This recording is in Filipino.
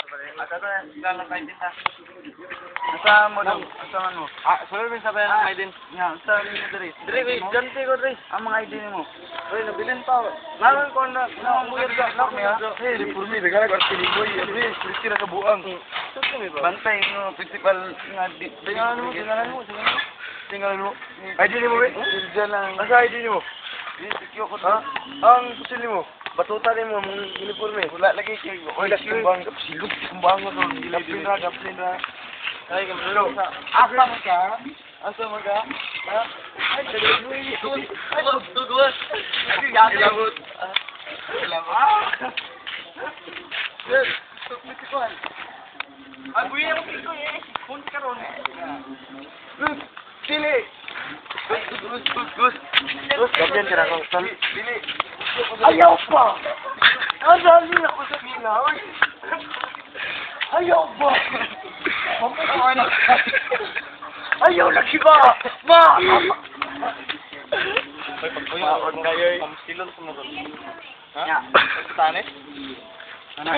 Ata na, lang kayo din ta. Asa mo daw? Asa man mo? Ah, sorry min sabayan ang ID. Ya, sa ni diri. Diri ko ganti ko diri. Ang mga ID mo. Oy, nabilin pa. Ngaron ko na muyod ka na mi ha. Hey, reformi daga ko artili boy. Abi, pristira ka buang. Bantay no principal nga di. Tingalan mo. Tingalan mo. ID mo be? Diyan lang. Asa ID mo? Sikyo ko ta. Ang pusil mo. Batuta rin mo, mong uniforme. Wala lagi kayo. Oy, kumbang ka. Silog, kumbang ka. Gaplin na. Ay, kamalo. Asa mo ka? Asa mo ka? Ha? Ay, tugod. Ay, tugod. Ilabot. Yes. Tukmitikan. Ay, buhay ako dito eh. Punti ka ron. Dili. Gus. Ganyan ka na kang Dili. Ayaw pa! Nadali ako sa minaw. Ayaw pa! Ayaw na siya! Ma! Pagpuyawag kayo eh. Silon sa mga. Ha? Pagkatanis? Ano?